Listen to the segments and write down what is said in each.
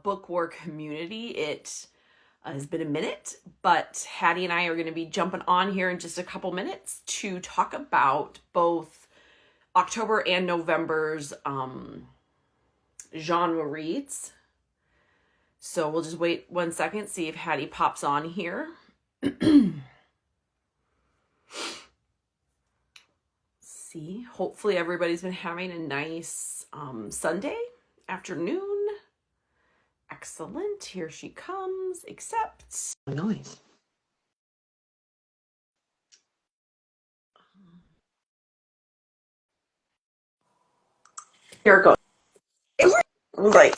book war community. It has been a minute, but Hattie and I are going to be jumping on here in just a couple minutes to talk about both October and November's genre reads. So we'll just wait 1 second, see if Hattie pops on here. See, hopefully everybody's been having a nice Sunday afternoon. Excellent. Here she comes, except noise. Here it goes. It was like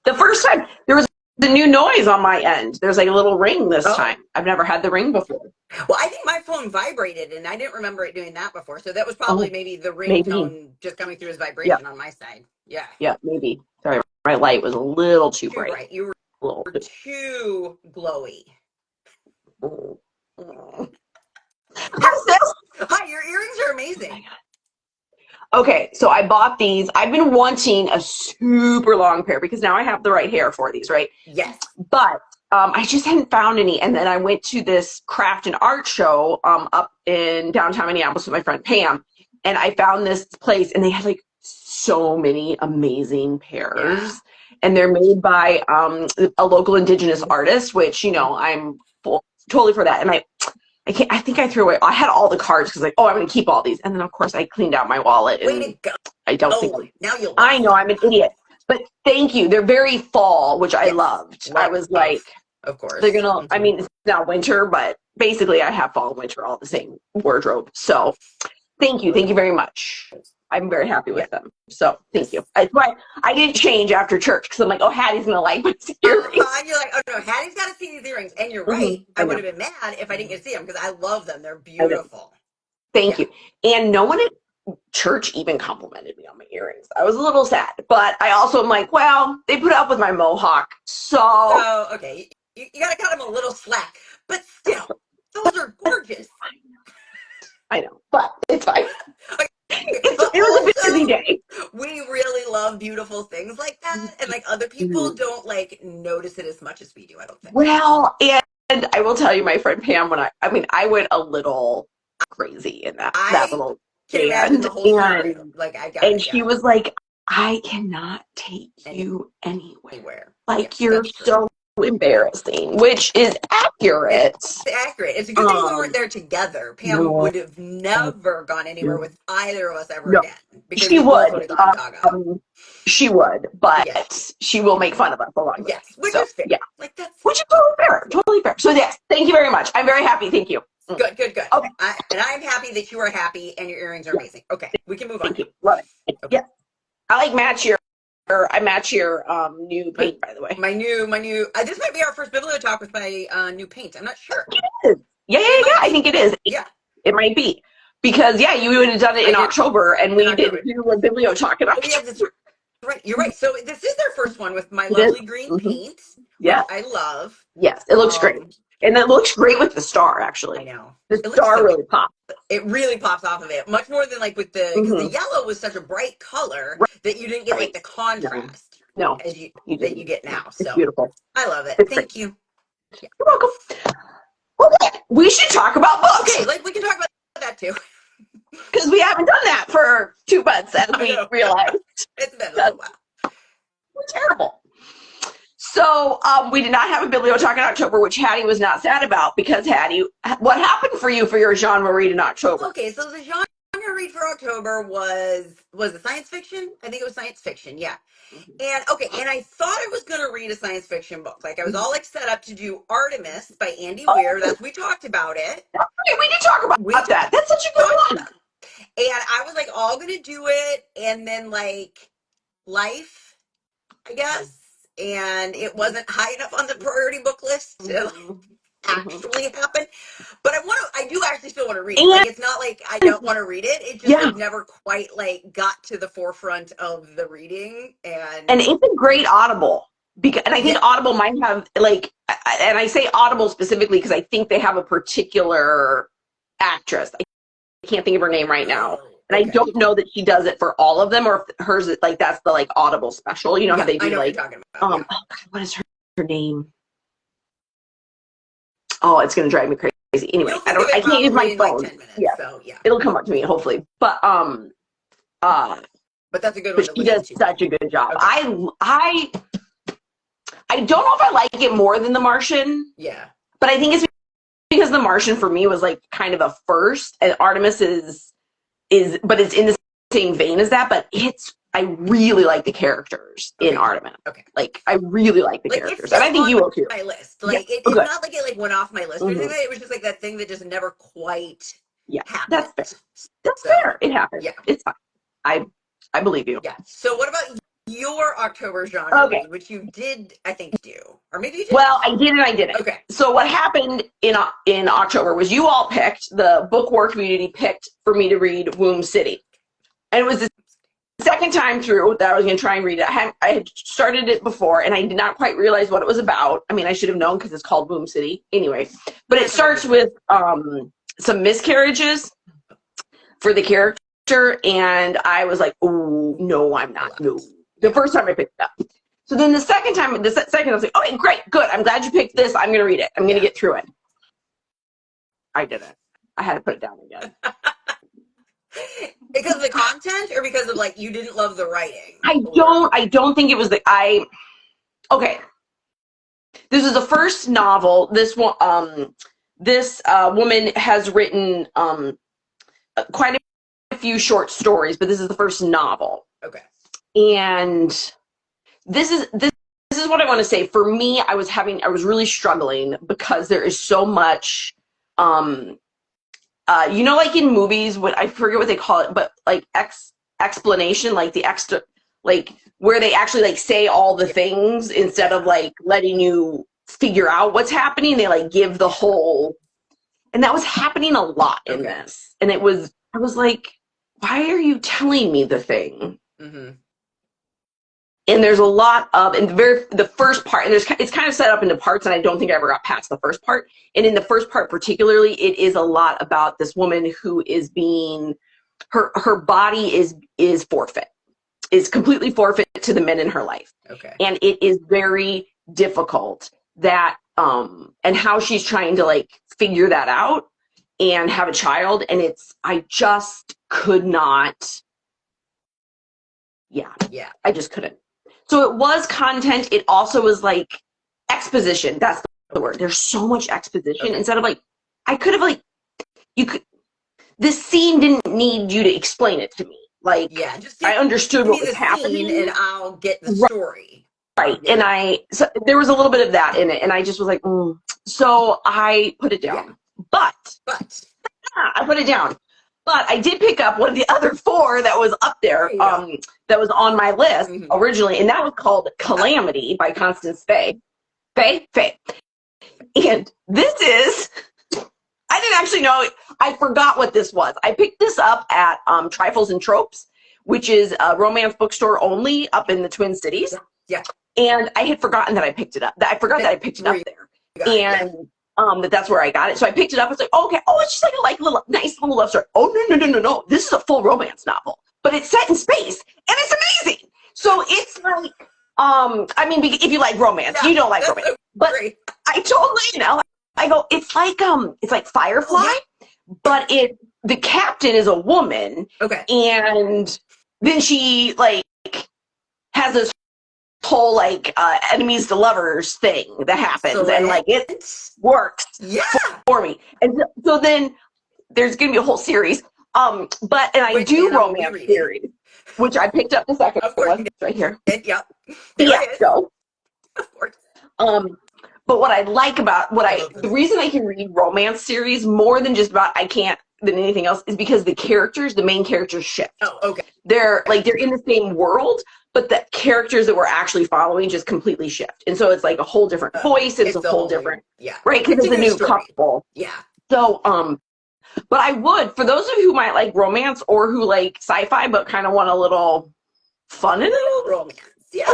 the first time there was the new noise on my end. There's like a little ring this time. I've never had the ring before. Well, I think my phone vibrated, and I didn't remember it doing that before. So that was probably maybe the ringtone just coming through as vibration on my side. Yeah. Yeah, maybe. Sorry, my light was a little too bright. Right. You were too glowy. How's this? Hi, your earrings are amazing. Okay, so I bought these. I've been wanting a super long pair because now I have the right hair for these, right? Yes. But I just hadn't found any. And then I went to this craft and art show up in downtown Minneapolis with my friend Pam. And I found this place, and they had like so many amazing pairs. Yeah. And they're made by a local indigenous artist, which, you know, I'm totally for that. And I think I threw away. I had all the cards because, like, oh, I'm going to keep all these. And then, of course, I cleaned out my wallet. And way to go. I don't think. Now you'll. I know I'm an idiot, but thank you. They're very fall, which I loved. I was like, of course, they're gonna. I mean, it's now winter, but basically, I have fall and winter all the same wardrobe. So, thank you very much. I'm very happy with them. So thank you. That's why I didn't change after church because I'm like, oh, Hattie's gonna like my earrings. And you're like, oh no, Hattie's got to see these earrings. And you're right. I would have been mad if I didn't get to see them because I love them. They're beautiful. Thank you. And no one at church even complimented me on my earrings. I was a little sad, but I also am like, well, they put up with my mohawk, so okay, you got to cut them a little slack, but still, those are gorgeous. I know, but it's fine. It was a busy day. We really love beautiful things like that, and like other people don't like notice it as much as we do. I don't think. Well, and I will tell you, my friend Pam, when I went a little crazy in that little band, and she was like, I cannot take you anywhere. Like you're so embarrassing, which is accurate. It's accurate. It's a good thing we weren't there together. Pam would have never gone anywhere with either of us ever again. Because she would. She would, but she will make fun of us along the way. Yes, which is fair. Yeah, like that's which is totally fair. So yes, thank you very much. I'm very happy. Thank you. Good. Okay. And I'm happy that you are happy and your earrings are amazing. Okay, we can move on. Thank you. Love it. Okay. Yeah, I like match your new paint, by the way. My new. This might be our first BiblioTalk with my new paint. I'm not sure. It is. Yeah. I think it is. Yeah, it might be because you would have done it in October, and we didn't do a BiblioTalk in October. Yeah, that's right. You're right. So this is their first one with my lovely green paint. Yeah, I love. Yes, it looks great, and it looks great with the star. Actually, I know the star really pops. It really pops off of it, much more than like with the because the yellow was such a bright color that you didn't get like the contrast. No, as you get now. So it's beautiful. I love it. Thank you. You're welcome. Okay, we should talk about books. Okay, like we can talk about that too. Because we haven't done that for 2 months, as we realized. It's been a little while. We're terrible. So we did not have a BiblioTalk in October, which Hattie was not sad about because Hattie, what happened for you for your genre read in October? Okay, so the genre read for October was it science fiction? I think it was science fiction, yeah. And I thought I was gonna read a science fiction book. Like I was all like set up to do Artemis by Andy Weir. We talked about it. We did talk about that. That's such a good one. And I was like all gonna do it, and then like life, I guess, and it wasn't high enough on the priority book list to actually happen. But I do actually still want to read it. Like it's not like I don't want to read it. It just never quite like got to the forefront of the reading. And it's a great Audible and I think Audible might have like, and I say Audible specifically because I think they have a particular actress. I can't think of her name right now. And I don't know that she does it for all of them, or if hers is like that's the like Audible special. You know how they do I know like what you're talking about. oh God, what is her name? Oh, it's gonna drive me crazy. Anyway, You'll think of it I can't use my probably in phone. like 10 minutes. Yeah, So yeah. it'll come up to me hopefully. But But that's a good one to she look does into. such a good job. Okay. I don't know if I like it more than The Martian. Yeah. But I think it's because The Martian for me was like kind of a first, and Artemis is but it's in the same vein as that. But I really like the characters in Artemis. Okay. Like I really like the characters, and I think you will too. My list. Like yeah. it's not like it like went off my list or anything. Mm-hmm. It was just like that thing that just never quite happened. That's fair. That's fair. It happens. Yeah. It's fine. I believe you. Yeah. So what about your October genre, Okay. which you did, I think, do, or maybe you did. Well, I did and I didn't. Okay. So what happened in October was you all picked, the book war community picked for me to read Womb City, and it was the second time through that I was going to try and read it. I had started it before, and I did not quite realize what it was about. I mean, I should have known because it's called Womb City. Anyway, but it starts with some miscarriages for the character, and I was like, oh, no, I'm not. No. The first time I picked it up. So then the second I was like, okay, great, good. I'm glad you picked this. I'm going to read it. I'm going to get through it. I didn't. I had to put it down again. Because of the content or because of like you didn't love the writing? I don't think it was okay. This is the first novel. This one this woman has written quite a few short stories, but this is the first novel. Okay. And this is what I want to say. For me, I was really struggling because there is so much you know, like in movies, what I forget what they call it, but like explanation, like the extra, like where they actually like say all the things instead of like letting you figure out what's happening. They like give the whole, and that was happening a lot in this. And I was like, why are you telling me the thing? Mm-hmm. And there's a lot of, and the first part, and it's kind of set up into parts, and I don't think I ever got past the first part. And in the first part particularly, it is a lot about this woman who is being, her body is forfeit, is completely forfeit to the men in her life. Okay. And it is very difficult that, and how she's trying to like figure that out and have a child. And I just could not, I just couldn't. So it was content. It also was like exposition. That's the word. There's so much exposition. Instead of like, I could have like, this scene didn't need you to explain it to me. Like, just I understood what was happening. And I'll get the story. Right. Yeah. And so there was a little bit of that in it. And I just was like, So I put it down. Yeah. But I put it down. But I did pick up one of the other 4 that was up there, that was on my list originally, and that was called Calamity by Constance Faye. Faye. And this is, I didn't actually know, I forgot what this was. I picked this up at Trifles and Tropes, which is a romance bookstore only up in the Twin Cities. Yeah. And I had forgotten that I picked it up. I forgot that I picked it up there. And that's where I got it. So I picked it up. I was like, okay, it's just like a little nice little love story. Oh, no. This is a full romance novel, but it's set in space and it's amazing. So it's like, I mean, if you like romance, you don't like romance, but I told Lena, I go, it's like Firefly, but the captain is a woman. Okay. And then she like has this whole like enemies to lovers thing that happens, and like it works for me. And so then there's gonna be a whole series, but I do romance series, which I picked up the second one right here. Go. Of course. But what I like about the reason I can read romance series more than just about than anything else is because the main characters shift. Oh, okay. They're in the same world, but the characters that we're actually following just completely shift. And so it's like a whole different voice. It's a whole different, right? Because it's a new couple. Yeah. So, but I would, for those of you who might like romance or who like sci-fi, but kind of want a little fun in it, romance. Yeah.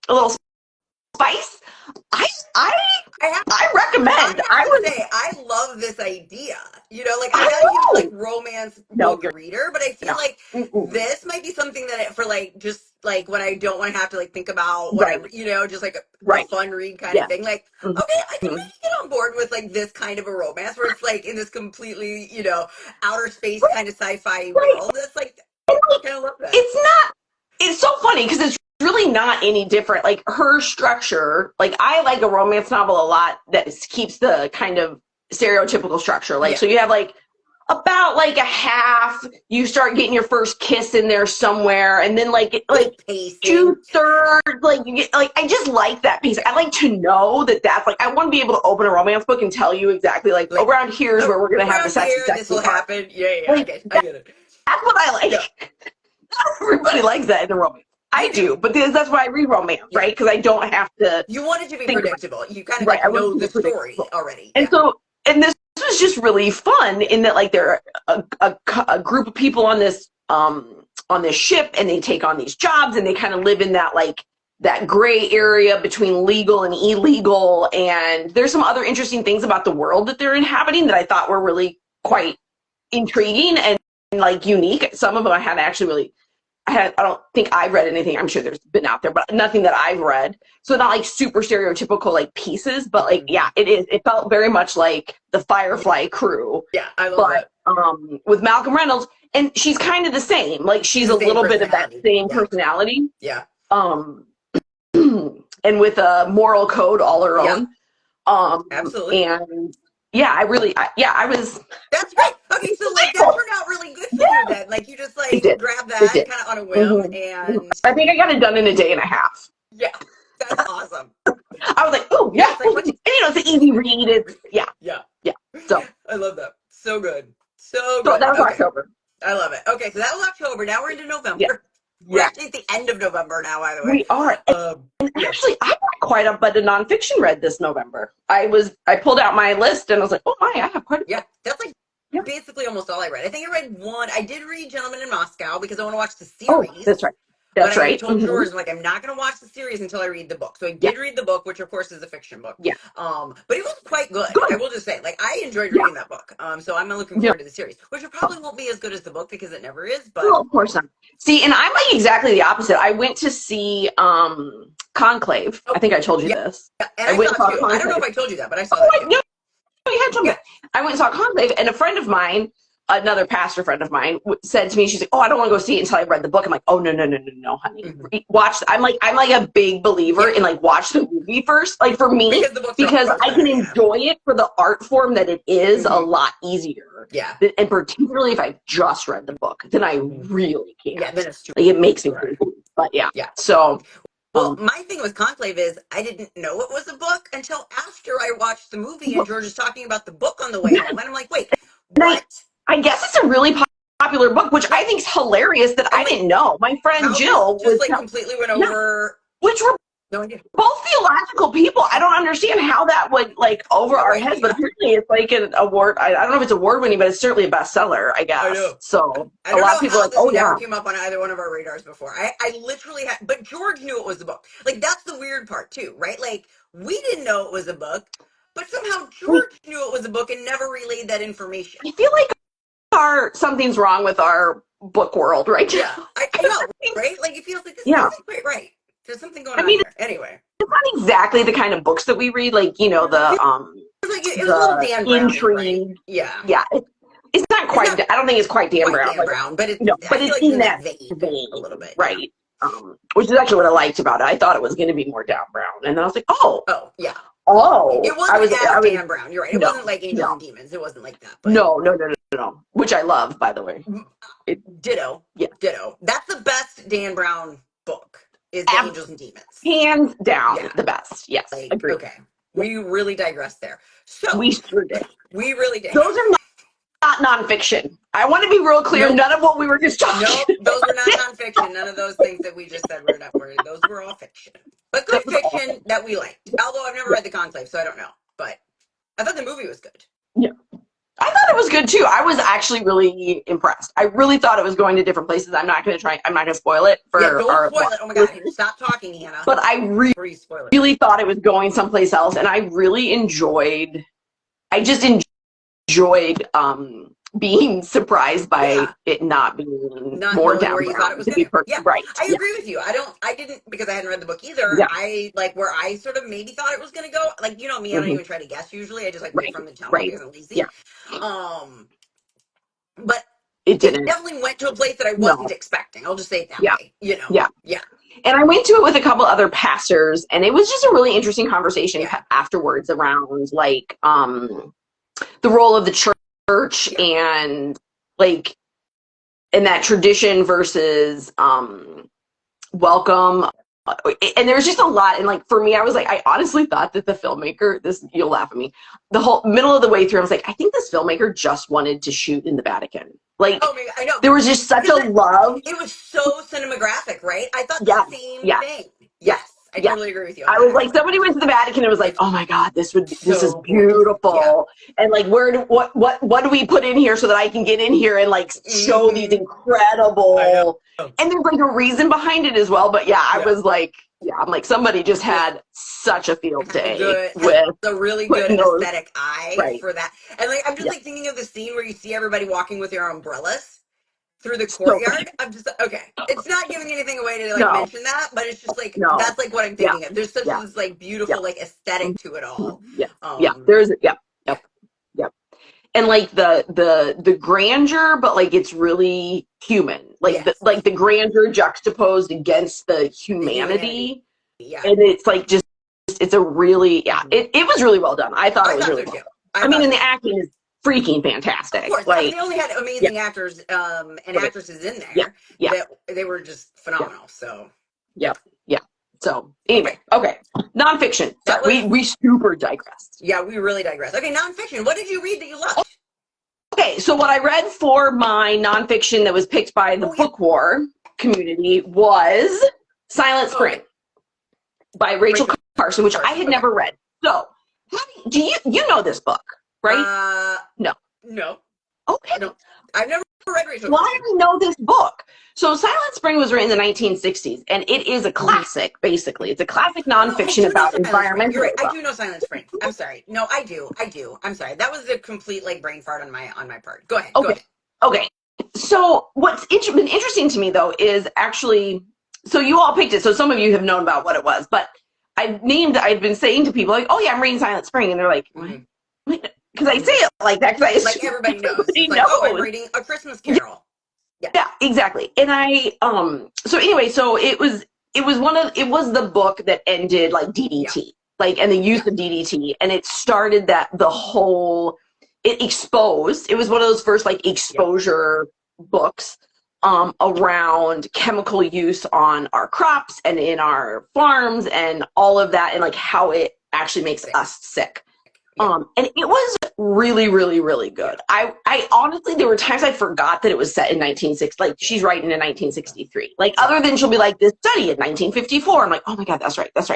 A little spice. I I recommend. have to say, I love this idea. Like I'm I not a huge like know. romance No, book you're reader, but I feel not. like Mm-mm. this might be something that for like just like when I don't want to have to like think about what Right, I'm, just like a right. fun read kind of Yeah. thing. Like, Mm-hmm. okay, I can maybe get on board with like this kind of a romance where it's like in this completely, outer space Right, kind of sci-fi right. world. That's like And like, kind of love that. it's not, it's so funny because it's really not any different. Like her structure, like I like a romance novel a lot that keeps the kind of stereotypical structure. Like, Yeah, so you have like about like a half, you start getting your first kiss in there somewhere, and then like good pacing. 2/3, like you get like I just like that piece. Yeah, I like to know that that's like I want to be able to open a romance book and tell you exactly like like around here's where we're gonna have the around sexy, here, this sexy will part. happen. Yeah, yeah, yeah, Like I get it. that's what I Yeah, like. Everybody likes that in a romance. you I do, do. but that's why I read romance, Yeah. right? Because I don't have to You want it to be think about predictable. You kind it. of Right. like I want know to the be story predictable. already. And Yeah. so, and this was just really fun Yeah. in that like there are a group of people on this ship, and they take on these jobs, and they kind of live in that like that gray area between legal and illegal. And there's some other interesting things about the world that they're inhabiting that I thought were really quite intriguing and like unique. Some of them I had actually really I don't think I've read anything. I'm sure there's been out there, but nothing that I've read. So not like super stereotypical like pieces, but like Mhm. yeah, it is. It felt very much like the Yeah. Firefly crew, Yeah. I love but that. with Malcolm Reynolds, and she's kind of the same. Like She's she's the a same little bit of that personality. same Yeah. personality, Yeah. um, and with a moral code all her Yeah. own. Absolutely. And yeah, I was That's great. Okay, so like that thankful. turned out really good for you Yeah, then. Like you just it like did. grabbed It that did. kind of on a whim Mm-hmm. and I think I got it done in a day and a half. yeah, that's awesome. I was like, oh Yeah, yeah, it's like once it's an easy read. It's yeah, yeah. yeah. So I love that. So good. So so good. that was Okay. October. I love it. Okay, so that was October. Now we're into Yeah, November. We're yeah. actually at the end of November now, by the way. We are. And Yeah. actually, I got quite a bit of nonfiction read this November. I pulled out my list and I was like, oh my, I have quite a Yeah. bit. That's like Yeah. basically almost all I read. I think I read one. I did read Gentleman in Moscow because I want to watch the Oh, series. that's right. But That's I right. told Mm-hmm. George, I'm like, I'm not going to watch the series until I read the book. So I Yeah, did read the book, which of course is a fiction book. yeah. But it was quite good. I Good. will just say, like, I enjoyed Yeah. reading that book. So I'm looking Yeah. forward to the series, which probably won't be as good as the book because it never is. But Well, of course not. See, and I'm like exactly the opposite. I went to see Conclave. I oh, think I told you yeah, this. yeah, and I I went saw and it saw too. I don't know if Conclave. I told you that, but I saw Oh, that too. no, you had told me Yeah. that. I went and saw Conclave, and a friend of mine, another pastor friend of mine, said to me, she's like, "Oh, I don't want to go see it until I read the book." I'm like, "Oh, no, no, no, no, no, honey, Hmm. watch." I'm like a big believer Yeah. in like watch the movie first, like for me, Because the books are because much I can better. Yeah. enjoy it for the art form that it is a Hmm. lot easier, Yeah. and particularly if I've just read the book, then I Hmm. really Yeah. can't. Then it's true. Like it makes me Right. crazy. But yeah, Yeah. so Well, um, my thing with Conclave is I didn't know it was a book until after I watched the movie and George is talking about the book on the way yeah, home. And I'm like, wait, and what? I guess it's a really popular book, which Yeah. I think is hilarious that I'm I like, didn't know. My friend how this Jill just was, like completely went yeah, over. which were No idea. both theological people. I don't understand how that would like over No our heads, but idea. apparently it's like an award. I don't know if it's award winning, but it's certainly a bestseller, I I guess. know. So I a don't lot of know people are how like, this oh never yeah, came up on either one of our radars before. I literally had, but George knew it was a book. Like, that's the weird part, too, right? Like, we didn't know it was a book, but somehow we, George knew it was a book and never relayed that information. I feel like our something's wrong with our book world right Yeah, now. I know, right? Like, it feels like this Yeah, isn't quite right. There's something going I on mean, here. Anyway, it's not exactly the kind of books that we read. Like it was like it was a little the Dan Browny, right? intrigue. Yeah, Yeah, it's not it's quite. not I don't think it's quite Dan quite Brown. Dan Like Brown, but no, I but feel it's like it's in in that that vein a little vein, bit. Yeah. right? Which is actually what I liked about it. I thought it was going to be more Dan Brown, and then I was like, Oh, yeah. It oh, wasn't as I was Dan Brown. You're right. It wasn't no, like Angels no, and Demons. It wasn't like that. But no, no, no, no, no. Which I love, by the way. It, ditto, yeah, ditto. That's the best Dan Brown book. Is the ab- Angels and Demons. hands down Yeah. the best. Yes, Like agreed. okay, Yeah, we really digressed there. So we sure did. we really did. Those are not nonfiction. I want to be real clear. Nope. None of what we were just talking. Nope. Those were not nonfiction. None of those things that we just said were not. Those were all fiction, but good That was fiction awful. that we liked. Although I've never Yeah, read The Conclave, so I don't know. But I thought the movie was good. yeah. I thought it was good too. I was actually really impressed. I really thought it was going to different places. I'm not going to spoil it for don't our spoil it. Oh my God. listeners. Stop talking, Hannah. But I Before you spoil it. really thought it was going someplace else. And I really I just enjoyed being surprised by it not being Not more going down where you thought it was to going be to. perfect. Yeah, Right. I agree with you. I didn't, because I hadn't read the book either. Yeah. I like where I sort of maybe thought it was going to go. Like, you know me, I don't even try to guess usually. I just like wait Right. for them to tell me Right. because I'm lazy. Yeah. But It it didn't. definitely went to a place that I wasn't No. expecting. I'll just say it that Yeah. way, you know? Yeah. Yeah. And I went to it with a couple other pastors, and it was just a really interesting conversation Yeah. afterwards around like the role of the church and like in that tradition versus welcome. And there's just a lot. And like for me, I was like, I honestly thought that the filmmaker, you'll laugh at me, the whole middle of the way through, I was like, I think this filmmaker just wanted to shoot in the Vatican. Like, oh my God, I know. there was just such a love. It was so cinematographic, right? I thought the Yeah, same yeah, thing. yeah, Yes, I yeah. totally agree with you on I that, was like, actually. somebody went to the Vatican and was like, It's oh my God, this is so gorgeous. Yeah. beautiful. And like, what do we put in here so that I can get in here and like show these I incredible, know. and there's like a reason behind it as well. But yeah, I was like, I'm like, somebody just had such a field day with a really good putting those, aesthetic eye right. for that. And like, I'm just Yeah. like thinking of the scene where you see everybody walking with their umbrellas through the So, courtyard. I'm just okay. It's not giving anything away to like no, mention that, but it's just like no. that's like what I'm Yeah. thinking of. There's such Yeah. this like Yeah. beautiful like aesthetic to it all. Yeah. Yeah. There's, yeah. Yeah. Yep. Yep. And like the grandeur, but like it's really human. Like Yes. the grandeur juxtaposed against the humanity. Yeah. And it's like just it's a really it was really well done. I thought it was really so well too. done. I mean, and the acting is freaking fantastic. Of course, like, I mean, they only had amazing actors and right. actresses in Yeah. there Yeah. that they were just phenomenal. So yeah. Yeah. So anyway, okay. Nonfiction. That Sorry, was- we super digressed. yeah, we really digress. Okay, nonfiction. What did you read that you loved? Okay, so what I read for my nonfiction that was picked by the book war community was Silent Spring by Rachel Carson, which I had never read. So, do you know this book, right? No. Okay. No, I've never read Rachel. Why do I know this book? So Silent Spring was written in the 1960s, and it is a classic, basically. It's a classic nonfiction about environmental. Right. I do know Silent Spring. I'm sorry. No, I do. I'm sorry. That was a complete like brain fart on my part. Go ahead. Okay. Okay. So what's been interesting to me, though, is actually, so you all picked it, so some of you have known about what it was, but I've been saying to people, like, oh yeah, I'm reading Silent Spring, and they're like, what? Because I say it like that, because like everybody knows. It's like, oh, I'm reading A Christmas Carol. Yeah, exactly. And I so anyway, so it was the book that ended like DDT, like, and the use of DDT, and it started it exposed. It was one of those first like exposure books around chemical use on our crops and in our farms and all of that, and like how it actually makes us sick. And it was really, really, really good. I honestly, there were times I forgot that it was set in 1960. Like, she's writing in 1963. Like, other than she'll be like, this study in 1954. I'm like, oh my God, that's right. This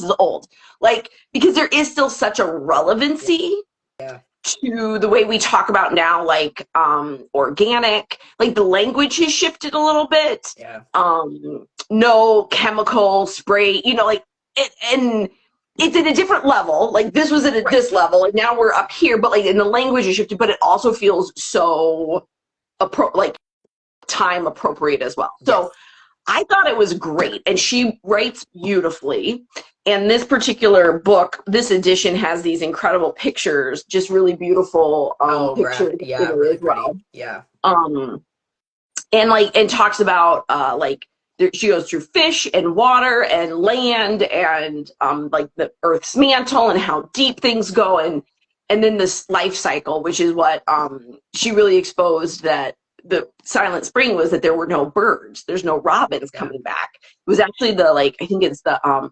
is old. Like, because there is still such a relevancy to the way we talk about now, like organic. Like, the language has shifted a little bit. No chemical spray, like, and it's at a different level. Like, this was at this level, and now we're up here, but like, and the language is shifted, but it also feels so time appropriate as well. So I thought it was great, and she writes beautifully. And this particular book, this edition, has these incredible pictures, just really beautiful pictures really as well. Pretty. And talks about she goes through fish and water and land and like the Earth's mantle and how deep things go, and then this life cycle, which is what she really exposed, that the Silent Spring was that there were no birds. There's no robins coming back. It was actually I think it's the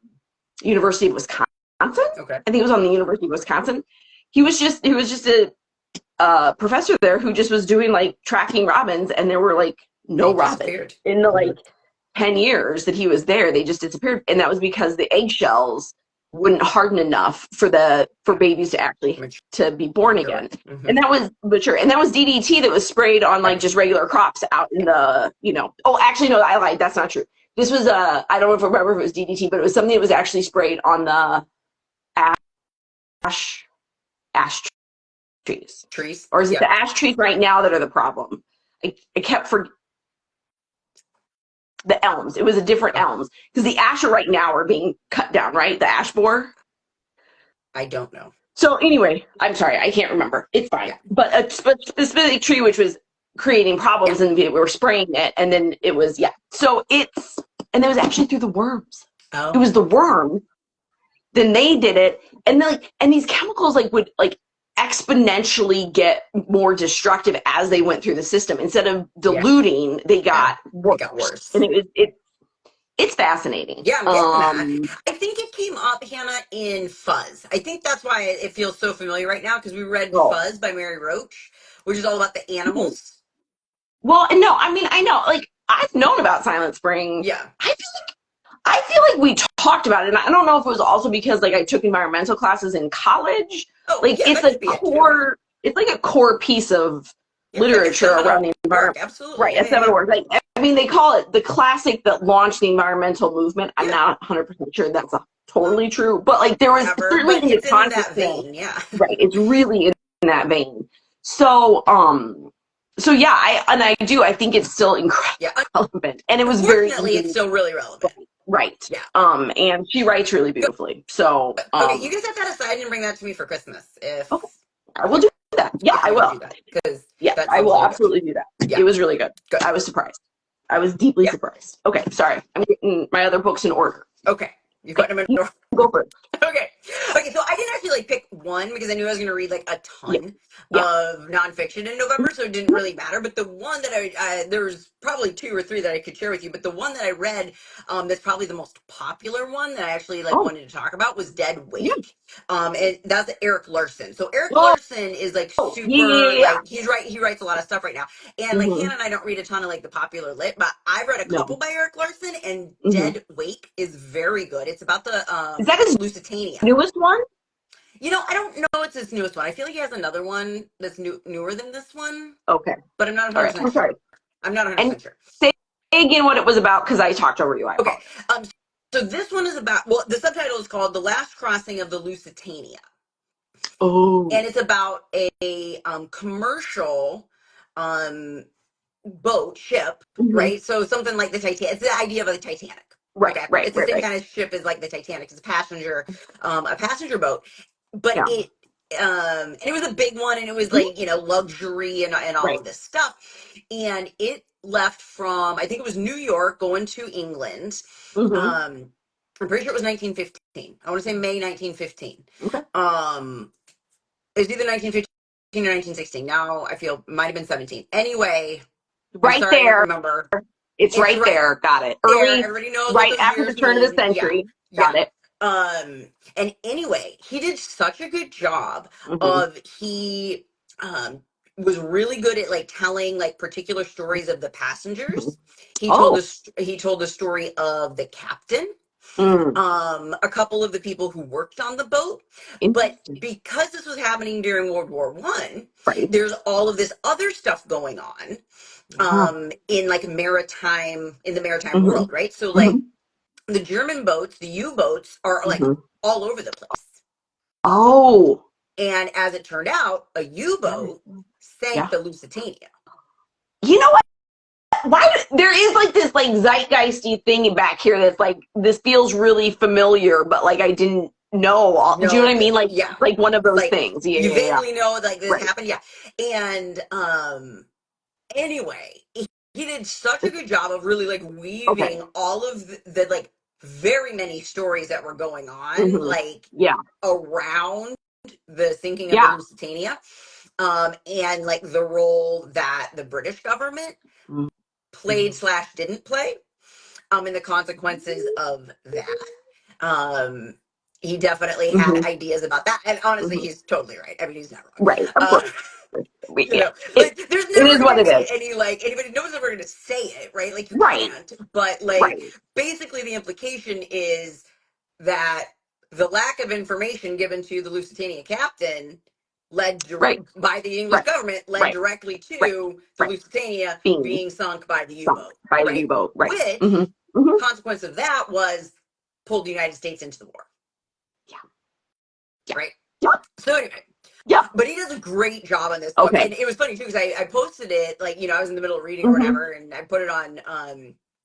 University of Wisconsin. Okay. I think it was on the University of Wisconsin. He was just a professor there who just was doing like tracking robins, and there were like no robins in the 10 years that he was there. They just disappeared, and that was because the eggshells wouldn't harden enough for babies to actually to be born again. Mm-hmm. And that was mature. And that was DDT that was sprayed on like just regular crops out in the, oh, actually, no, I lied. That's not true. This was I don't know if I remember if it was DDT, but it was something that was actually sprayed on the ash trees. Or is it the ash trees right now that are the problem? I kept the elms. It was a different elms because the ash right now are being cut down, right? The ash borer. I don't know. So anyway, I'm sorry, I can't remember. It's fine. Yeah. But a specific tree which was creating problems, and we were spraying it, and then it was So and it was actually through the worms. Oh. It was the worm. Then they did it, and then and these chemicals would exponentially get more destructive as they went through the system. Instead of diluting, they got worse. They got worse. And it's fascinating. Yeah, I'm getting that. I think it came up, Hannah, in Fuzz. I think that's why it feels so familiar right now, because we read Fuzz by Mary Roach, which is all about the animals. Well, and no, I mean, I know, I've known about Silent Spring. Yeah. I feel like we talked about it, and I don't know if it was also because I took environmental classes in college. It's a core. It's like a core piece of literature around the environment. Absolutely, right? A seminal work. I mean, they call it the classic that launched the environmental movement. I'm not 100% sure that's totally true, but there was certainly in the context in that vein. Yeah, right. It's really in that vein. So yeah, I think it's still incredibly relevant, and it was Unfortunately, it's still really relevant. Right. Yeah. And she writes really beautifully. So okay, you can set that aside and bring that to me for Christmas. Okay. I will do that. Yeah, I will. Because I will absolutely do that. Yeah. It was really good. I was surprised. I was deeply surprised. Okay, sorry. I'm getting my other books in order. Okay. You've got them in order. Go for it. Okay, so I didn't actually pick one because I knew I was going to read a ton of nonfiction in November, so it didn't really matter. But the one that there's probably 2 or 3 that I could share with you, but the one that I read that's probably the most popular one that I actually wanted to talk about was Dead Wake. And that's Eric Larson. So Eric Larson is super he writes a lot of stuff right now. And Hannah and I don't read a ton of the popular lit, but I've read a couple by Eric Larson, and Dead Wake is very good. It's about the is that his Lusitania newest one? I don't know it's his newest one. I feel like he has another one that's newer than this one. Okay. But I'm not 100% sure. I'm sorry. I'm not 100% sure. Say again what it was about, because I talked over you. Okay. So this one is about, the subtitle is called The Last Crossing of the Lusitania. Oh. And it's about a commercial ship, right? So something like the Titanic. It's the idea of the Titanic. Right, okay? Right. It's the same kind of ship as the Titanic. It's a passenger boat. But and it was a big one, and it was luxury and all of this stuff. And it left from, I think it was New York going to England. I'm pretty sure it was 1915. I want to say May 1915. Okay. It's either 1915 or 1916. Now I feel it might have been 17. Anyway, right there. Remember. It's right there. Got it. Early, everybody knows right after the turn of the century. Got it. And anyway, he did such a good job of he was really good at telling particular stories of the passengers. He told the story of the captain. A couple of the people who worked on the boat, but because this was happening during World War I, there's all of this other stuff going on in the maritime world, right? So the German boats, the U-boats are all over the place. Oh. And as it turned out, a U-boat sank the Lusitania. You know what? Why there is this zeitgeisty thing back here that's this feels really familiar, but I didn't know. Do you know what I mean? One of those things. Yeah, you vaguely know this happened. Yeah. And anyway, he did such a good job of really weaving all of the very many stories that were going on around the sinking of the Lusitania, and the role that the British government played / didn't play, and the consequences of that. He definitely had ideas about that, and honestly, he's totally right. I mean, he's not wrong. Right, of course. There's never going to be anybody. No one's ever going to say it, right? You can't. But basically, the implication is that the lack of information given to the Lusitania captain led Right. by the English Right. government led Right. directly Right. to the Right. Lusitania Being being sunk by the sunk U-boat. by the Right. U-boat. Right. Which Mm-hmm. Mm-hmm. consequence of that was pulled the United States into the war. Yeah. Yeah. Right. Yeah. So anyway. Yeah. But he does a great job on this book. Okay. And it was funny too, because I posted it, like, I was in the middle of reading or Mm-hmm. whatever, and I put it on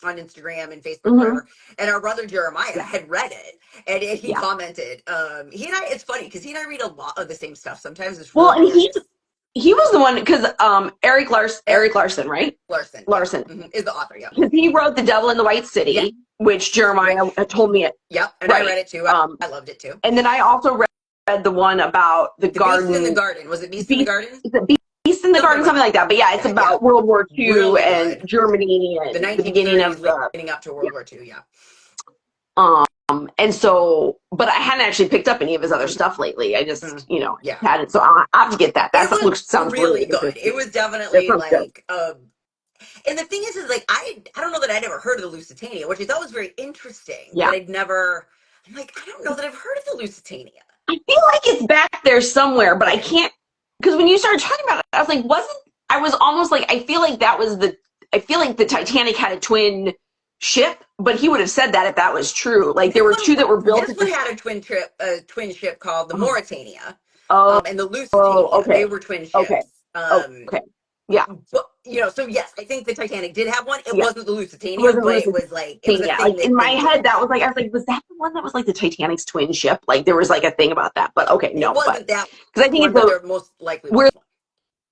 Instagram and Facebook, Mm-hmm. whatever. And our brother Jeremiah Yeah. had read it, and he Yeah. commented. He and I, it's funny because he and I read a lot of the same stuff. Sometimes it's Well, really and hilarious. he was the one, because Eric Larson, right? Larson. Larson. Yeah. Is the author, yeah. Because he wrote The Devil in the White City, Yeah. which Jeremiah told me it. Yep, and Right. I read it too. I loved it too. And then I also read the one about the garden. Beast in the Garden. Was it Beast in the Garden? It's a Beast in the Garden, something like that. But yeah, it's about World War II really and Germany and the the beginning of leading up to World War II, yeah. And so, but I hadn't actually picked up any of his other stuff lately. I just, hadn't. So I'll have to get that. That sounds really good. It was definitely like, and the thing is like, I don't know that I'd ever heard of the Lusitania, which I thought was very interesting. Yeah. But I'm like, I don't know that I've heard of the Lusitania. I feel like it's back there somewhere, but I can't, because when you started talking about it, I was like, I was almost like, I feel like the Titanic had a twin ship, but he would have said that if that was true. Like there were two that were built. This one had a twin ship called the Mauritania. And the Lusitania. Okay. They were twin ships. Okay. Okay. Yeah. But, so yes, I think the Titanic did have one. It wasn't the Lusitania, it but it was like, it was a thing in my head, that was like, I was like, was that the one that was like the Titanic's twin ship? Like there was like a thing about that, but okay, no. It wasn't that, because I think it's most likely where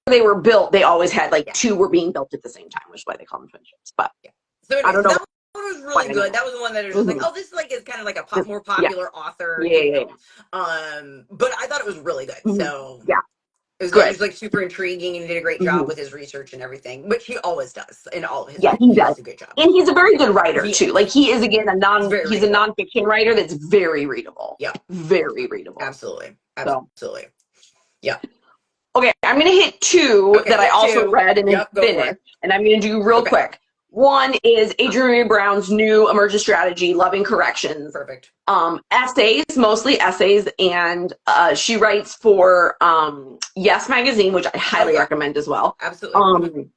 they were built, they always had like two were being built at the same time, which is why they call them twin ships. But so anyways, I don't know. That one was really good. That was the one that was just like, oh, this is kind of like a more popular author. Yeah. But I thought it was really good. So yeah. It was good. It was like super intriguing, and he did a great job with his research and everything, which he always does in all of his. Yeah, he does a good job, and he's a very good writer too. Like he is again a nonfiction writer that's very readable. Yeah, very readable. Absolutely. Yeah. Okay, I'm gonna hit two that I also read and then finished, and I'm gonna do real quick. One is Adrienne Maree Brown's new emergent strategy, Loving Corrections. Perfect. Essays, mostly essays, and she writes for Yes Magazine, which I highly recommend as well. Absolutely.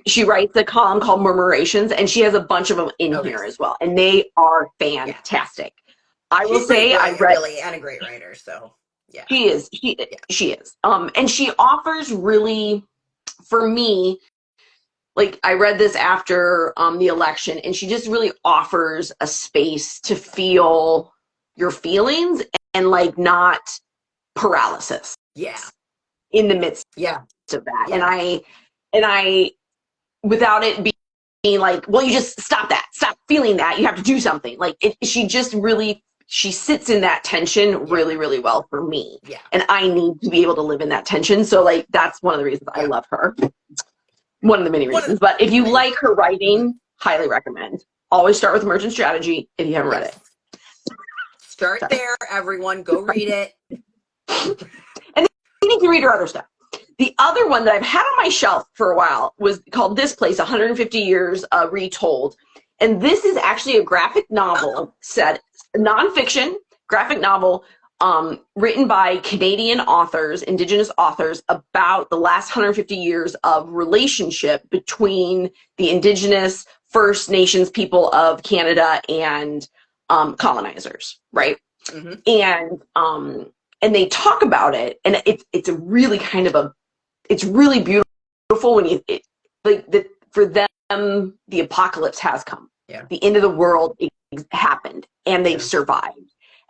She writes a column called Murmurations, and she has a bunch of them in here as well, and they are fantastic. I will say I read really and a great writer, so yeah. She is. She is. And she offers really, for me, like I read this after the election, and she just really offers a space to feel your feelings and like not paralysis. Yeah. In the midst of that. Yeah. And I without it being like, well, you just stop feeling that. You have to do something. Like she sits in that tension really, really well for me. Yeah. And I need to be able to live in that tension. So like, that's one of the reasons I love her. One of the many reasons. But if you like her writing, highly recommend. Always start with Emergent Strategy if you haven't read it. Start there, everyone. Go read it. And then you can read her other stuff. The other one that I've had on my shelf for a while was called This Place, 150 Years Retold. And this is actually a graphic novel nonfiction graphic novel written by Canadian authors, Indigenous authors, about the last 150 years of relationship between the Indigenous First Nations people of Canada and colonizers, right? Mm-hmm. And they talk about it, and it's a really it's really beautiful when for them the apocalypse has come. Yeah. The end of the world happened, and they've survived.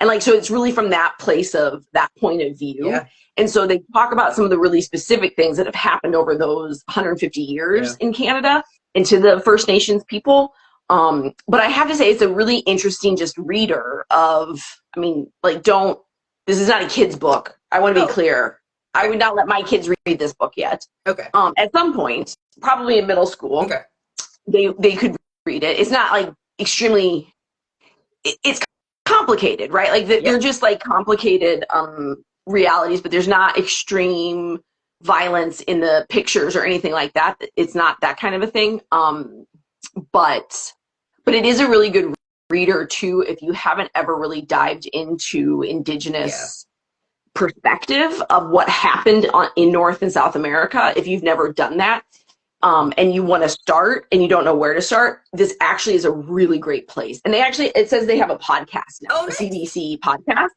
And like, so it's really from that place of that point of view. Yeah. And so they talk about some of the really specific things that have happened over those 150 years in Canada and to the First Nations people. But I have to say, it's a really interesting just reader of, I mean, like, this is not a kid's book. I want to be clear. I would not let my kids read this book yet. Okay. At some point, probably in middle school, they could read it. It's not like extremely, it's complicated, right? Like they're just like complicated realities, but there's not extreme violence in the pictures or anything like that. It's not that kind of a thing. But it is a really good reader too, if you haven't ever really dived into Indigenous perspective of what happened in North and South America. If you've never done that, and you want to start and you don't know where to start, this actually is a really great place. And it says they have a podcast now, Oh, a nice. CBC podcast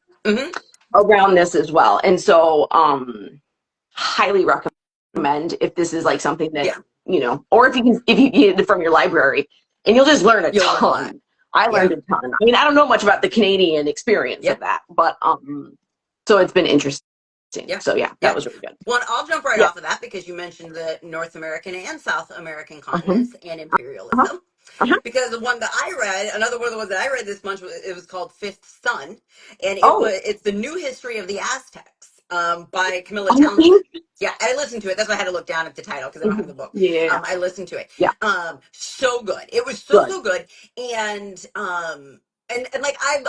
around this as well. And so, highly recommend if this is like something that, or if you get it from your library, and you'll just learn a ton. I learned a ton. I mean, I don't know much about the Canadian experience of that, but, so it's been interesting. So that was really good. Well, I'll jump right off of that because you mentioned the North American and South American continents and imperialism. Because the one that I read, another one of the ones that I read this month, it was called Fifth Son, and it's the new history of the Aztecs by Camilla Townsend. Yeah, I listened to it. That's why I had to look down at the title because I don't have the book. I listened to it. So good. It was so good, and like I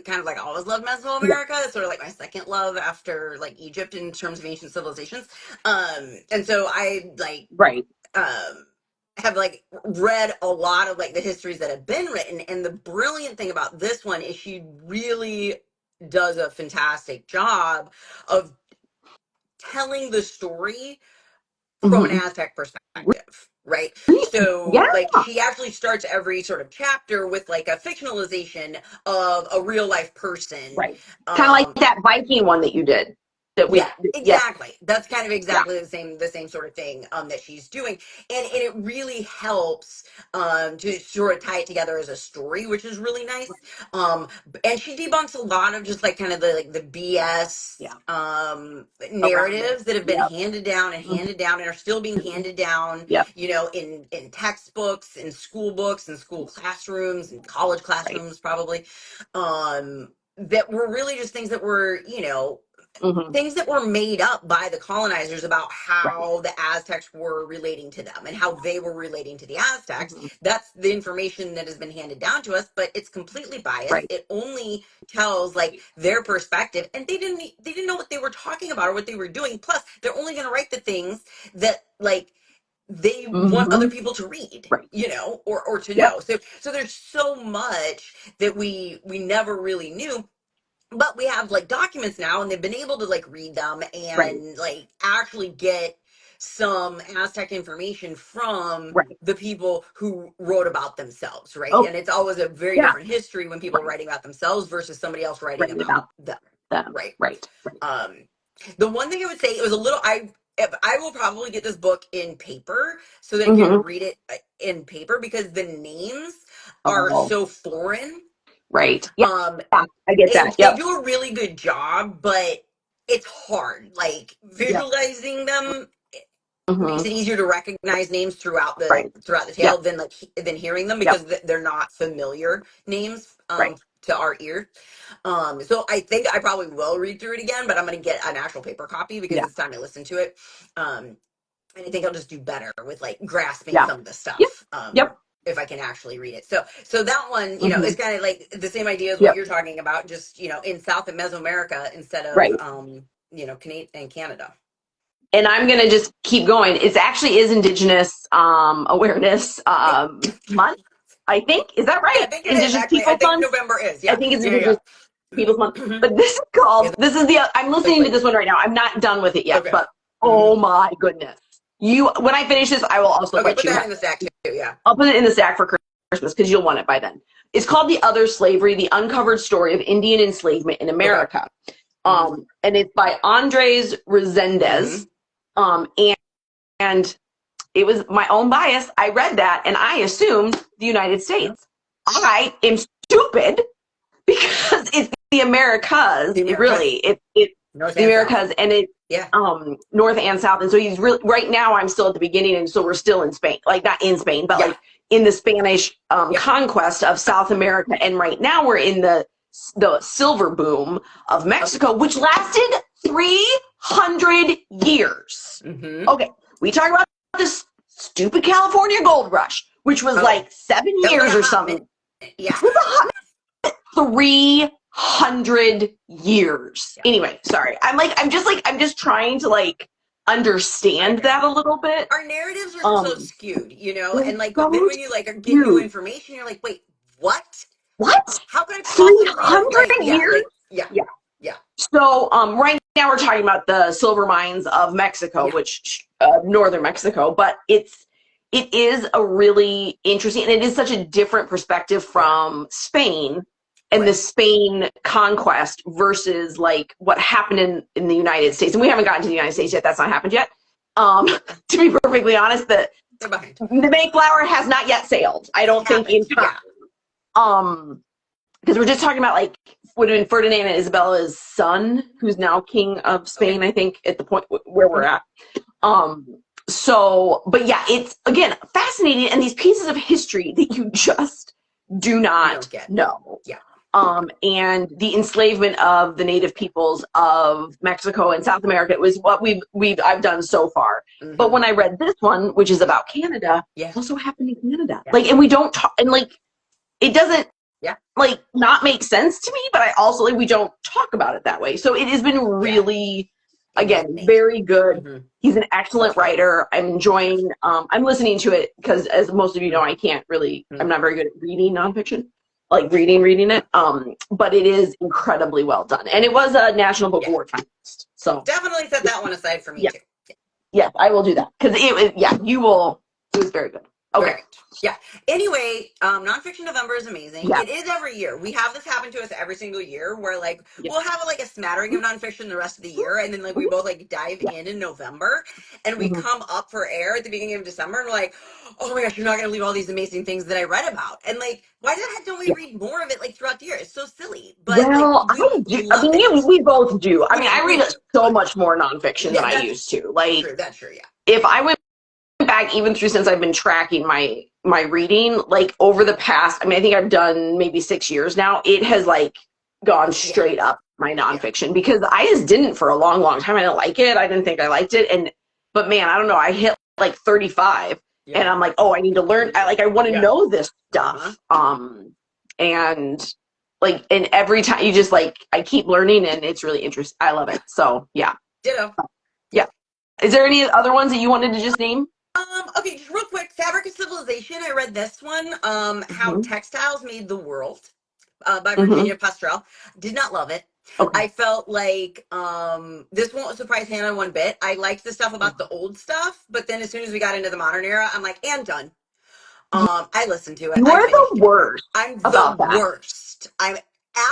kind of like always loved Mesoamerica. It's sort of like my second love after like Egypt in terms of ancient civilizations. And so I like have like read a lot of like the histories that have been written. And the brilliant thing about this one is she really does a fantastic job of telling the story from an Aztec perspective, right? So like she actually starts every sort of chapter with like a fictionalization of a real life person. Kind of like that Viking one that you did. Exactly. That's kind of exactly the same sort of thing that she's doing, and it really helps to sort of tie it together as a story, which is really nice. And she debunks a lot of just like kind of the BS narratives that have been handed down and are still being handed down. You know, in textbooks, in school books, in school classrooms, in college classrooms, probably. That were really just things that were, you know, things that were made up by the colonizers about how the Aztecs were relating to them and how they were relating to the Aztecs. That's the information that has been handed down to us, but it's completely biased. It only tells like their perspective, and they didn't know what they were talking about or what they were doing. Plus, they're only going to write the things that like they want other people to read, you know, or to know. So there's so much that we never really knew. But we have like documents now, and they've been able to like read them and like actually get some Aztec information from the people who wrote about themselves, right? And it's always a very different history when people are writing about themselves versus somebody else writing about them. Right. The one thing I would say, it was a little, I will probably get this book in paper so that I can read it in paper because the names are so foreign. I get that. They do a really good job, but it's hard. Like visualizing them makes it easier to recognize names throughout the tale than hearing them because they're not familiar names to our ear. So I think I probably will read through it again, but I'm going to get an actual paper copy because it's time I listen to it. And I think I'll just do better with like grasping some of the stuff. If I can actually read it. So that one, you know, is kind of like the same idea as what you're talking about, just, you know, in South and Mesoamerica instead of, you know, Canada. And I'm going to just keep going. It actually is Indigenous Awareness Month, I think. Is that right? Yeah, I think it is, actually. I think November is, I think it's Indigenous Peoples Month. But this is called, I'm listening to this one right now. I'm not done with it yet, but oh my goodness. When I finish this, I will also let put you that have in the stack too, I'll put it in the stack for Christmas because you'll want it by then. It's called The Other Slavery, The Uncovered Story of Indian Enslavement in America. And it's by Andres Resendez. And it was my own bias. I read that and I assumed the United States. I am stupid because it's the Americas. It's the Americas, and it's North and South. And so he's really, right now I'm still at the beginning, and so we're still in Spain, like not in Spain, but like in the Spanish conquest of South America. And right now we're in the silver boom of Mexico, which lasted 300 years. Okay, we talk about this stupid California gold rush, which was like 7 years or something. Yeah. 300 years. Anyway, sorry. I'm just trying to like understand that a little bit. Our narratives are so skewed, you know, and like, but then when you like are getting new information, you're like, wait, what? What? How could I possibly have 300 years? yeah, Yeah. yeah, So right now we're talking about the silver mines of Mexico, yeah, which northern Mexico, but it is a really interesting, and it is such a different perspective from Spain and the right. Spain conquest versus like what happened in the United States. And we haven't gotten to the United States yet. That's not happened yet. To be perfectly honest, the They're behind. Mayflower has not yet sailed. I don't think in time. Yeah. Because we're just talking about like would have been Ferdinand and Isabella's son, who's now king of Spain, Okay. I think, at the point where we're at. So, but yeah, it's again fascinating, and these pieces of history that you just do You not don't get. know. Yeah. And the enslavement of the native peoples of Mexico and South America was what I've done so far. Mhm. But when I read this one, which is about Canada, Yeah. it also happened in Canada. Yeah. Like, and we don't talk, and like, it doesn't Yeah. like not make sense to me, but I also like we don't talk about it that way. So it has been really, again, Amazing. very good. Mhm. He's an excellent Such good. writer. I'm enjoying. I'm listening to it because, as most of you know, I can't really. I'm not very good at reading nonfiction, like reading it. But it is incredibly well done, and it was a National Book Yeah. Award finalist. So Definitely set that one aside for me Yeah. too. yes, I will do that because it was. Yeah, you will. It was very good. Okay. Right. Yeah. Anyway, Nonfiction November is amazing. Yeah. It is every year. We have this happen to us every single year where like Yeah. we'll have like a smattering of nonfiction the rest of the year, and then like we both like dive Yeah. in November, and we Mhm. come up for air at the beginning of December, and we're like, oh my gosh, you're not gonna believe all these amazing things that I read about, and like why the heck don't we Yeah. read more of it like throughout the year? It's so silly, but Well, like I do. I love mean, it. we both do. I We mean, do, I we read do. so much more nonfiction Yeah, than I that's used to. Like, True. That's true. Yeah. if I went back even through since I've been tracking my reading, like over the past, I mean, I think I've done maybe 6 years now. It has like gone straight up my nonfiction because I just didn't for a long, long time. I didn't like it. I didn't think I liked it. But man, I don't know. I hit like 35 Yeah. and I'm like, oh, I need to learn. I want to Yeah. know this stuff. And like, and every time you just like, I keep learning and it's really interesting. I love it. So yeah. Ditto. Yeah. Is there any other ones that you wanted to just name? Okay, just real quick, Fabric of Civilization. I read this one. How Textiles Made the World, by Virginia Pastrell. Did not love it. Okay. I felt like this won't surprise Hannah one bit. I liked the stuff about the old stuff, but then as soon as we got into the modern era, I'm like, and done. I listened to it. You I are finished the it. worst I'm about the that. worst. I'm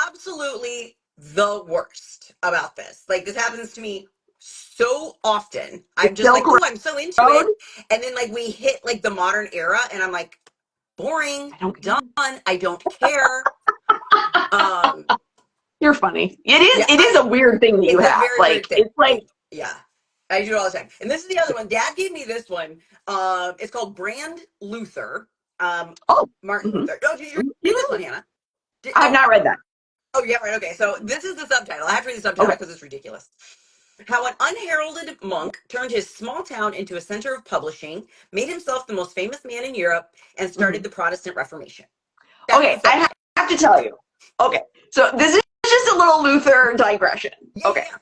absolutely the worst about this. Like this happens to me so often. I'm just like, Silk oh, I'm so into Road? it. And then like we hit like the modern era and I'm like, boring, I don't care. done. I don't care. You're funny. It is. Yeah, It is a weird thing that you it's a have. very Like weird thing. it's like Yeah. I do it all the time. And this is the other one. Dad gave me this one. It's called Brand Luther. Martin Luther. Oh, did you read this one, Hannah? I have not read that. Oh, yeah, right. Okay. So this is the subtitle. I have to read the subtitle because it's ridiculous. How an unheralded monk turned his small town into a center of publishing, made himself the most famous man in Europe, and started the Protestant Reformation. That's Okay, I have to tell you. Okay, so this is just a little Luther digression. Okay. Yeah.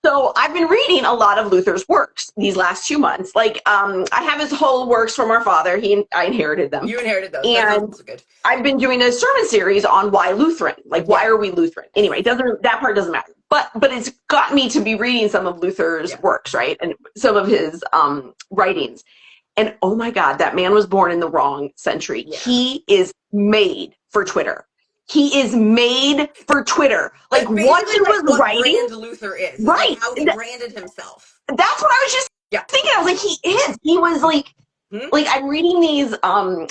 So I've been reading a lot of Luther's works these last 2 months. Like, I have his whole works from our father. I inherited them. You inherited those. And that's good. I've been doing a sermon series on why Lutheran. Like, why are we Lutheran? Anyway, that part doesn't matter. But it's got me to be reading some of Luther's works, right? And some of his writings. And oh my God, that man was born in the wrong century. Yeah. He is made for Twitter. He is made for Twitter. Like what he was what writing. Brand Luther is. Right. Like how he branded himself. That's what I was just thinking. I was like, he is. He was like, like I'm reading these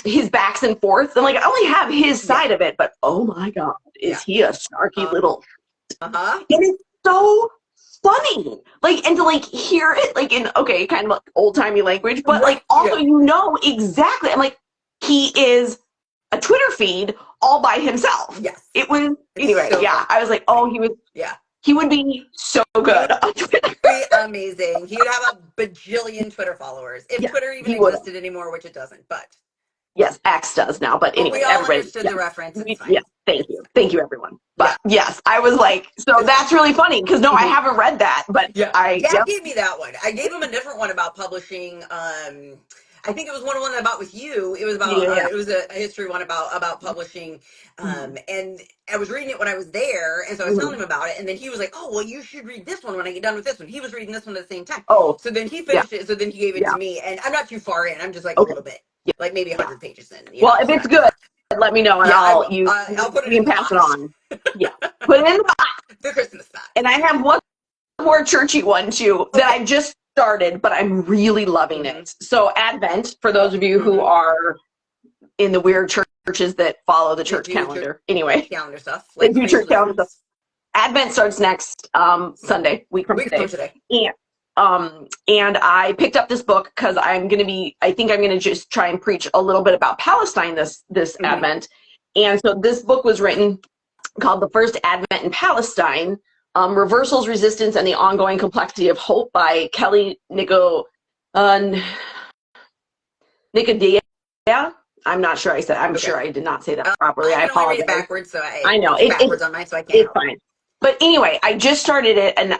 his backs and forths, and like I only have his side of it, but oh my God, is he a snarky little and it's so funny. Like, and to like hear it like in kind of like old timey language, but like also you know exactly. I'm like, he is a Twitter feed all by himself. Yes. It was anyway, so yeah. I was like, oh, he was he would be so good on Twitter. Very amazing. He would have a bajillion Twitter followers. If Twitter even existed anymore, which it doesn't, but yes, X does now, but anyway, we all everybody understood the reference. It's fine. Yes, thank you, everyone. But yes, I was like, so that's really funny because no, I haven't read that, but Dad gave me that one. I gave him a different one about publishing. I think it was one about with you. It was about Yeah. it was a history one about publishing, and I was reading it when I was there, and so I was telling him about it, and then he was like, "Oh, well, you should read this one when I get done with this one." He was reading this one at the same time, Oh, so then he yeah, finished it. So then he gave it yeah. to me, and I'm not too far in. I'm just like a Okay. little bit, Yeah, like maybe yeah. 100 pages in. Well, if So it's not good, let me know, and yeah, I I'll will. I'll put it we in can the pass it box, on. Yeah, put it in the box. the Christmas box. And I have one more churchy one too that I just started, but I'm really loving it. So Advent, for those of you who are in the weird churches that follow the church calendar. Anyway, calendar stuff, they like do crazy church calendar stuff. lizards. Advent starts next Sunday, week from today. And I picked up this book because I think I'm gonna just try and preach a little bit about Palestine this Advent. And so this book was written called The First Advent in Palestine, Reversals, Resistance, and the Ongoing Complexity of Hope by Kelly Nicodia. I'm not sure I'm sure I did not say that properly. I can only read apologize. it backwards, so I know it's backwards on mine, so I can't. It's fine. But anyway, I just started it, and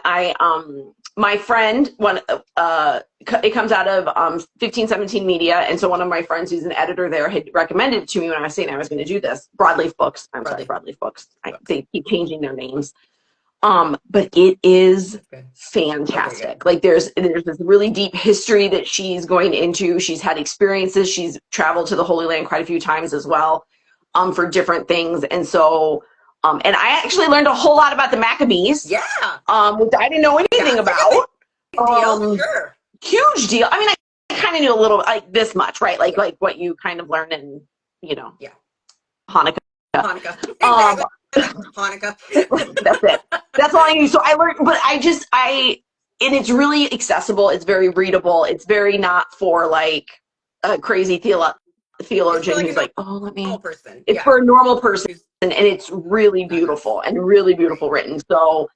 my friend, it comes out of 1517 Media, and so one of my friends who's an editor there had recommended it to me when I was saying I was going to do this. Broadleaf Books. Broadleaf Books. They keep changing their names. But it is fantastic. Like there's this really deep history that she's going into. She's had experiences. She's traveled to the Holy Land quite a few times as well, for different things. And so, and I actually learned a whole lot about the Maccabees. Yeah. Which I didn't know anything about. Deal, sure. Huge deal. I mean, I kind of knew a little, like this much, right? Like what you kind of learn in, Hanukkah. Hanukkah. Hanukkah. That's it. That's all I knew. So I learned, but and it's really accessible. It's very readable. It's very not for like a crazy theologian who's like, oh, let me. It's for a normal person, and it's really beautiful and really beautiful written. So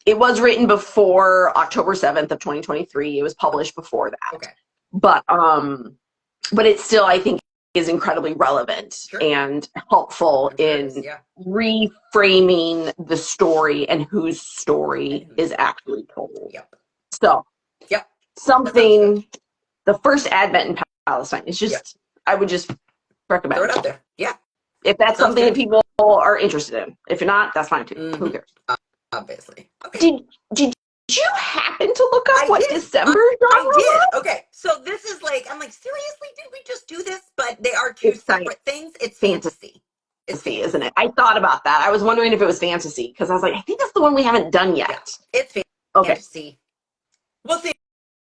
it was written before October 7th of 2023. It was published before that. Okay. But it's still, I think, is incredibly relevant and helpful in reframing the story and whose story is actually told. So, something, the first Advent in Palestine is just, I would just recommend. Throw it out there. Yeah. If that's something that people are interested in. If you're not, that's fine too. Who cares? Obviously. Okay. Did you happen to look up what December I did. Okay. So this is like, I'm like, seriously, did we just do this? But they are two separate things. It's fantasy. It's fantasy, isn't it? I thought about that. I was wondering if it was fantasy because I was like, I think that's the one we haven't done yet. Yeah. It's fantasy. We'll see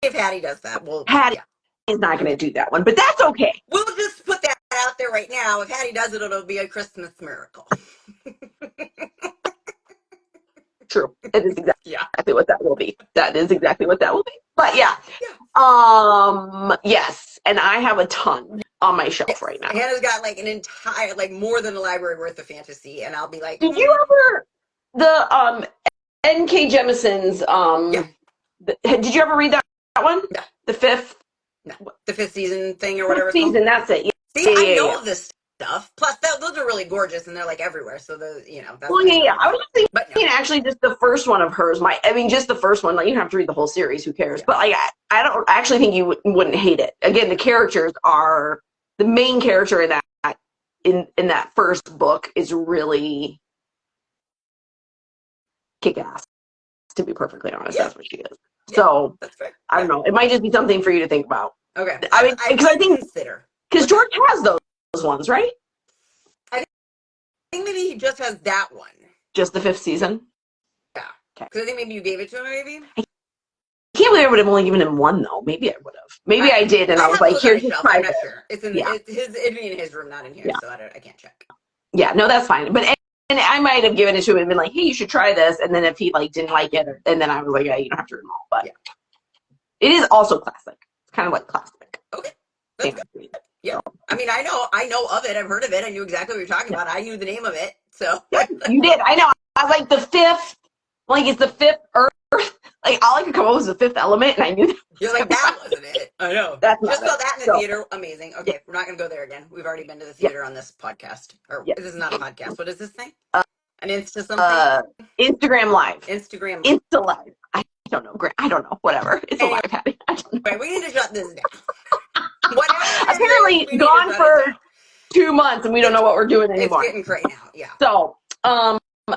if Hattie does that. Hattie is not going to do that one, but that's okay. We'll just put that out there right now. If Hattie does it, it'll be a Christmas miracle. True. It is exactly what that will be. That is exactly what that will be. But yes. And I have a ton on my shelf right now. Hannah's got like an entire, like more than a library worth of fantasy, and I'll be like, did you ever the N.K. Jemison's did you ever read that one? No. The fifth season thing or whatever. Season, that's it. See, I know this stuff. Plus, those are really gorgeous, and they're like everywhere. So That's I was just thinking, actually, just the first one of hers. Just the first one. Like, you don't have to read the whole series. Who cares? Yeah. But like, I don't actually think you wouldn't hate it. Again, the characters are the main character in that first book is really kick ass. To be perfectly honest, that's what she is. Yeah, so that's fair. I don't know. It might just be something for you to think about. Okay. I mean, because I think because George has those ones, right? I think maybe he just has that one. Just the fifth season? Yeah. Because I think maybe you gave it to him, maybe? I can't believe I would have only given him one, though. Maybe I would have. Maybe I did, and I was like, here's just try I'm not sure. It'd be in his room, not in here, so I can't check. Yeah, no, that's fine. But and I might have given it to him and been like, hey, you should try this. And then if he didn't like it, and then I was like, yeah, you don't have to read them all. But it is also classic. It's kind of like classic. Okay. That's good. Yeah. I mean, I know of it. I've heard of it. I knew exactly what you're talking about. I knew the name of it. So yeah, you did. I know. I was like the fifth. Like it's the fifth Earth. Like all I could come up with was the fifth element, and I knew that. You're like, that wasn't it. I know. Just saw that in the theater. Amazing. Okay, we're not gonna go there again. We've already been to the theater on this podcast. Or this is not a podcast. What is this thing? An Insta something? Instagram Live. Insta Live. I don't know. I don't know. Whatever. It's a live happening. I don't know. Right, we need to shut this down. What happened in March, Apparently we need to gone shut it for down. 2 months and we don't know what we're doing It's anymore. getting cray now. Yeah. So,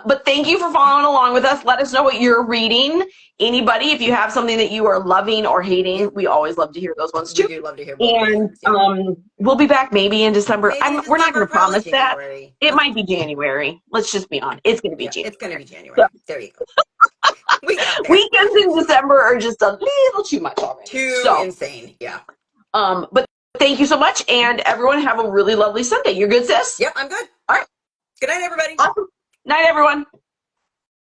but thank you for following along with us. Let us know what you're reading. Anybody, if you have something that you are loving or hating, Yep. we always love to hear those ones too. We do love to hear both those And things. Yeah. we'll be back maybe in December. Maybe in We're not December, going to probably promise that. January. It might be January. Let's just be honest. It's going to be Yeah, January. it's going to be So, January. There you go. We got there. weekends in December are just a little too much already. Too insane. Yeah. But thank you so much, and everyone have a really lovely Sunday. You're good, sis? Yep, I'm good. All right. Good night, everybody. Awesome. Night, everyone.